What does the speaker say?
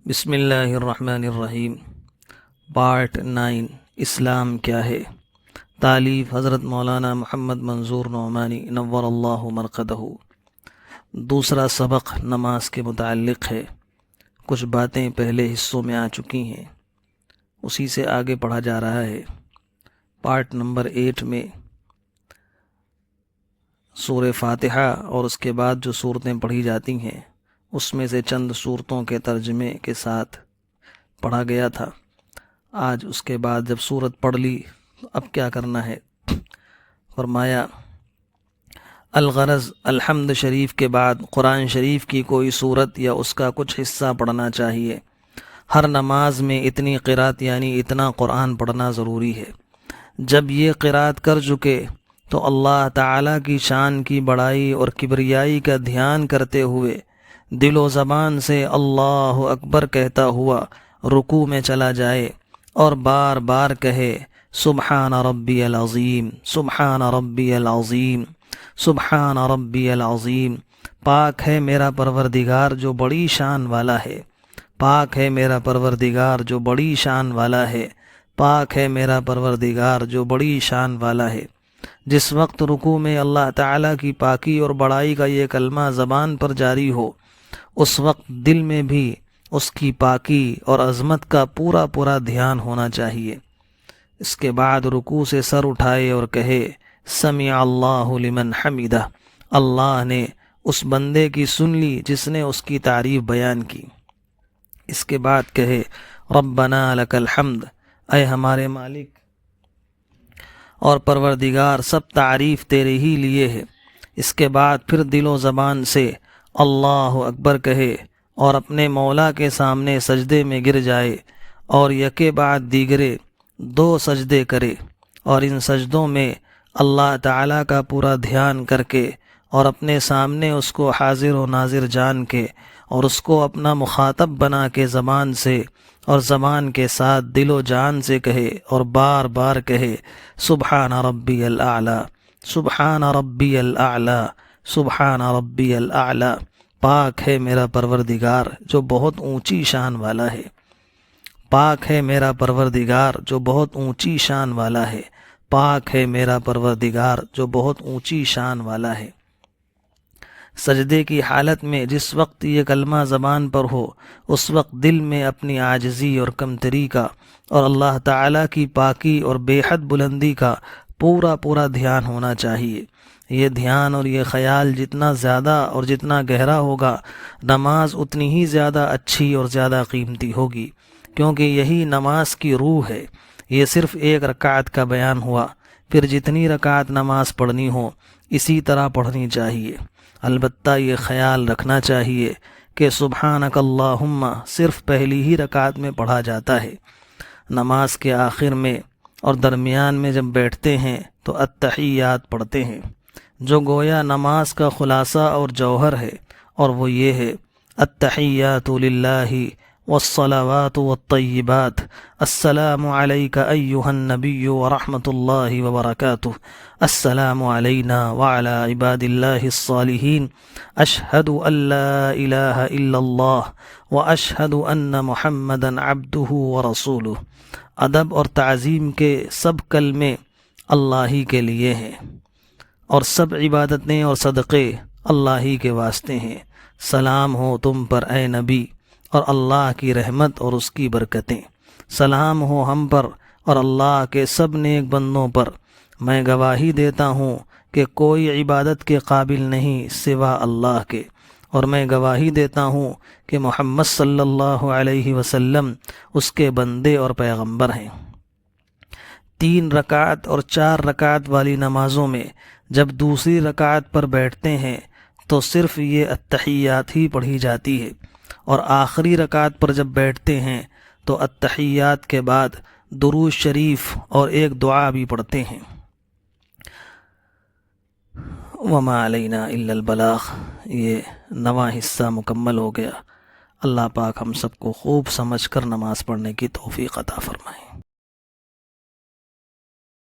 بسم اللہ الرحمن الرحیم۔ پارٹ 9 اسلام کیا ہے؟ تالیف حضرت مولانا محمد منظور نعمانی نور اللہ مرقدہ۔ دوسرا سبق نماز کے متعلق ہے۔ کچھ باتیں پہلے حصوں میں آ چکی ہیں، اسی سے آگے پڑھا جا رہا ہے۔ پارٹ نمبر 8 میں سورہ فاتحہ اور اس کے بعد جو صورتیں پڑھی جاتی ہیں اس میں سے چند صورتوں کے ترجمے کے ساتھ پڑھا گیا تھا۔ آج اس کے بعد جب صورت پڑھ لی تو اب کیا کرنا ہے؟ فرمایا الغرض الحمد شریف کے بعد قرآن شریف کی کوئی صورت یا اس کا کچھ حصہ پڑھنا چاہیے۔ ہر نماز میں اتنی قرات یعنی اتنا قرآن پڑھنا ضروری ہے۔ جب یہ قرات کر چکے تو اللہ تعالیٰ کی شان کی بڑائی اور کبریائی کا دھیان کرتے ہوئے دل و زبان سے اللہ اکبر کہتا ہوا رکوع میں چلا جائے اور بار بار کہے سبحان ربی العظیم، سبحان ربی العظیم، سبحان ربی العظیم۔ پاک ہے میرا پروردگار جو بڑی شان والا ہے، پاک ہے میرا پروردگار جو بڑی شان والا ہے، پاک ہے میرا پروردگار جو بڑی شان والا ہے۔ جس وقت رکوع میں اللہ تعالیٰ کی پاکی اور بڑائی کا یہ کلمہ زبان پر جاری ہو، اس وقت دل میں بھی اس کی پاکی اور عظمت کا پورا دھیان ہونا چاہیے۔ اس کے بعد رکوع سے سر اٹھائے اور کہے سمع اللہ لمن حمدہ، اللہ نے اس بندے کی سن لی جس نے اس کی تعریف بیان کی۔ اس کے بعد کہے ربنا لک الحمد، اے ہمارے مالک اور پروردگار سب تعریف تیرے ہی لیے ہے۔ اس کے بعد پھر دل و زبان سے اللہ اکبر کہے اور اپنے مولا کے سامنے سجدے میں گر جائے اور یکے بعد دیگرے 2 سجدے کرے، اور ان سجدوں میں اللہ تعالیٰ کا پورا دھیان کر کے اور اپنے سامنے اس کو حاضر و ناظر جان کے اور اس کو اپنا مخاطب بنا کے زبان سے اور زبان کے ساتھ دل و جان سے کہے اور بار بار کہے سبحان ربی الاعلی، سبحان ربی الاعلی، سبحان ربی الاعلی۔ پاک ہے میرا پروردگار جو بہت اونچی شان والا ہے، پاک ہے میرا پروردگار جو بہت اونچی شان والا ہے، پاک ہے میرا پروردگار جو بہت اونچی شان والا ہے۔ سجدے کی حالت میں جس وقت یہ کلمہ زبان پر ہو اس وقت دل میں اپنی عاجزی اور کمتری کا اور اللہ تعالیٰ کی پاکی اور بے حد بلندی کا پورا دھیان ہونا چاہیے۔ یہ دھیان اور یہ خیال جتنا زیادہ اور جتنا گہرا ہوگا نماز اتنی ہی زیادہ اچھی اور زیادہ قیمتی ہوگی، کیونکہ یہی نماز کی روح ہے۔ یہ صرف ایک رکعت کا بیان ہوا، پھر جتنی رکعت نماز پڑھنی ہو اسی طرح پڑھنی چاہیے۔ البتہ یہ خیال رکھنا چاہیے کہ سبحانک اللہم صرف پہلی ہی رکعت میں پڑھا جاتا ہے۔ نماز کے آخر میں اور درمیان میں جب بیٹھتے ہیں تو التحیات پڑھتے ہیں، جو گویا نماز کا خلاصہ اور جوہر ہے، اور وہ یہ ہے التحیات للہ والصلوات والطیبات، السلام علیک ایہا النبی ورحمۃ اللہ وبرکاتہ، السلام علینا وعلی عباد اللہ الصالحین، اشہد ان لا الہ الا اللہ واشہد ان محمدا عبدہ ورسولہ۔ ادب اور تعظیم کے سب کلمے اللہ ہی کے لیے ہیں اور سب عبادتیں اور صدقے اللہ ہی کے واسطے ہیں۔ سلام ہو تم پر اے نبی اور اللہ کی رحمت اور اس کی برکتیں، سلام ہو ہم پر اور اللہ کے سب نیک بندوں پر۔ میں گواہی دیتا ہوں کہ کوئی عبادت کے قابل نہیں سوا اللہ کے، اور میں گواہی دیتا ہوں کہ محمد صلی اللہ علیہ وسلم اس کے بندے اور پیغمبر ہیں۔ 3 رکعت اور 4 رکعت والی نمازوں میں جب دوسری رکعت پر بیٹھتے ہیں تو صرف یہ التحیات ہی پڑھی جاتی ہے، اور آخری رکعت پر جب بیٹھتے ہیں تو التحیات کے بعد درود شریف اور ایک دعا بھی پڑھتے ہیں۔ وما علینا الا البلاغ۔ یہ 9واں حصہ مکمل ہو گیا۔ اللہ پاک ہم سب کو خوب سمجھ کر نماز پڑھنے کی توفیق عطا فرمائے۔